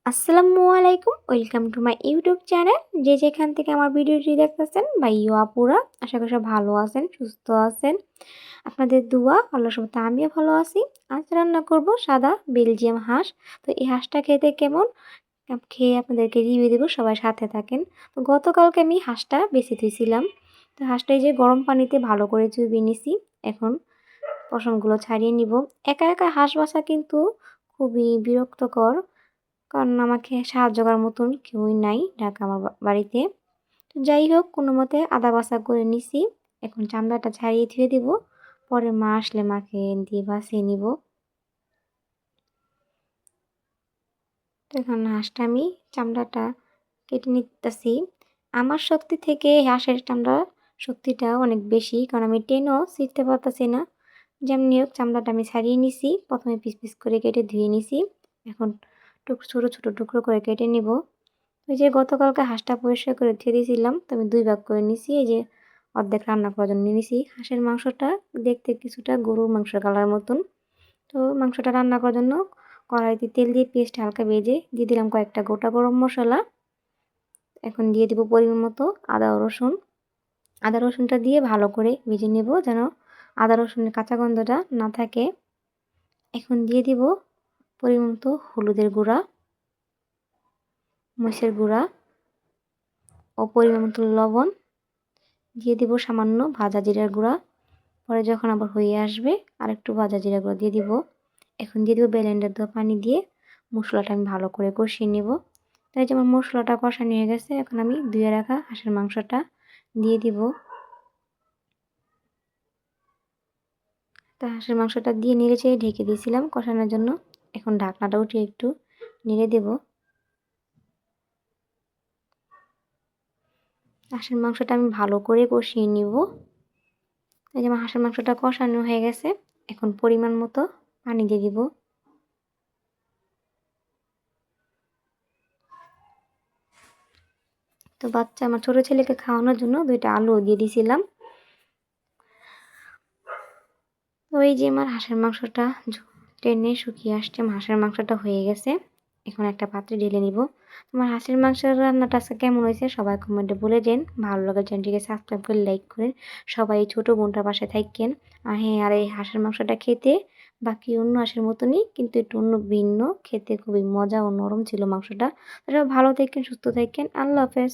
আসসালামু আলাইকুম, welcome to my YouTube channel. যে যেখান থেকে আমার ভিডিওটি দেখতেছেন ভাইয়া আপুরা, আশা করি সব ভালো আছেন, সুস্থ আছেন। আপনাদের দোয়া আল্লাহর রহমতে আমিও ভালো আছি। আজ রান্না করব সাদা বেলজিয়াম হাঁস। তো এই হাঁসটা খেতে কেমন খেয়ে আপনাদেরকে রিভিউ দেবো, সবাই সাথে থাকেন। তো গতকালকে আমি হাঁসটা বেঁচে দিয়েছিলাম। তো হাঁসটা এই যে গরম পানিতে ভালো করে চুবিয়ে নিছি। এখন পশমগুলো ছাড়িয়ে নিব। একা একা হাঁস বাছা কিন্তু খুবই বিরক্তকর, কারণ আমাকে সাহায্য করার মতন কেউই নাই ঢাকা আমার বাড়িতে। তো যাই হোক, কোনো মতে আদা বাছা করে নিছি। এখন চামড়াটা ছাড়িয়ে ধুয়ে দিব, পরে মা আসলে মাকে দিয়ে বাছিয়ে নিব। তো এখন হাঁসটা আমি চামড়াটা কেটে নিতেছি। আমার শক্তি থেকে হাঁসের চামড়া শক্তিটা অনেক বেশি, কারণ আমি টেনেও ছিঁড়তে পারতেছি না। যেমনি হোক চামড়াটা আমি ছাড়িয়ে নিছি, প্রথমে পিস পিস করে কেটে ধুয়ে নিছি। এখন ছোটো ছোটো টুকরো করে কেটে নিব। ওই যে গতকালকে হাঁসটা পরিষ্কার করে ধুয়ে দিয়েছিলাম, তো আমি 2 ভাগ করে নিছি। এই যে অর্ধেক রান্না করার জন্য নিয়ে নিছি। হাঁসের মাংসটা দেখতে কিছুটা গরুর মাংসের কালার মতন। তো মাংসটা রান্না করার জন্য কড়াইতে তেল দিয়ে পেস্ট হালকা ভেজে দিয়ে দিলাম কয়েকটা গোটা গরম মশলা। এখন দিয়ে দিব পরিমাণ মতো আদা ও রসুন। আদা রসুনটা দিয়ে ভালো করে ভেজে নেব, যেন আদা রসুনের কাঁচা গন্ধটা না থাকে। এখন দিয়ে দিব পরিমাণ মতো হলুদের গুঁড়া, মরিচের গুঁড়া ও পরিমাণ মতো লবণ। দিয়ে দিব সামান্য ভাজা জিরার গুঁড়া। পরে যখন আবার হয়ে আসবে আরেকটু ভাজা জিরা গুঁড়া দিয়ে দিব। এখন দিয়ে দিব ব্লেন্ডার দেওয়া পানি দিয়ে মশলাটা আমি ভালো করে কষিয়ে নেব। তাই যেমন মশলাটা কষানো হয়ে গেছে, এখন আমি ধুয়ে রাখা হাঁসের মাংসটা দিয়ে দিব। তো হাঁসের মাংসটা দিয়ে নেড়ে চেড়ে ঢেকে দিয়েছিলাম কষানোর জন্য। এখন ঢাকনাটা উঠিয়ে একটু নেড়ে দেব। হাঁসের মাংসটা আমি ভালো করে কষিয়ে নিব। এই যে আমার হাঁসের মাংসটা কষানো হয়ে গেছে, এখন পরিমাণ মতো পানি দিয়ে দিব। তো আমার ছোট ছেলেকে খাওয়ানোর জন্য 2টা আলু দিয়ে দিয়েছিলাম। তো এই যে আমার হাঁসের মাংসটা টেনে শুকিয়ে আসছে, আমার হাঁসের মাংসটা হয়ে গেছে। এখন একটা পাত্রে ঢেলে নিব। তোমার হাঁসের মাংসের রান্নাটা আজকে কেমন হয়েছে সবাই কমেন্টে বলে দেন। ভালো লাগে চ্যানেলটিকে সাবস্ক্রাইব করে লাইক করেন। সবাই এই ছোটো বোনটার পাশে থাকেন। আর হ্যাঁ, আর এই হাঁসের মাংসটা খেতে বাকি অন্য হাঁসের মতনই, কিন্তু একটু অন্য ভিন্ন, খেতে খুবই মজা ও নরম ছিল মাংসটা। তারা ভালো থাকেন, সুস্থ থাকেন। আল্লাহ হাফেজ।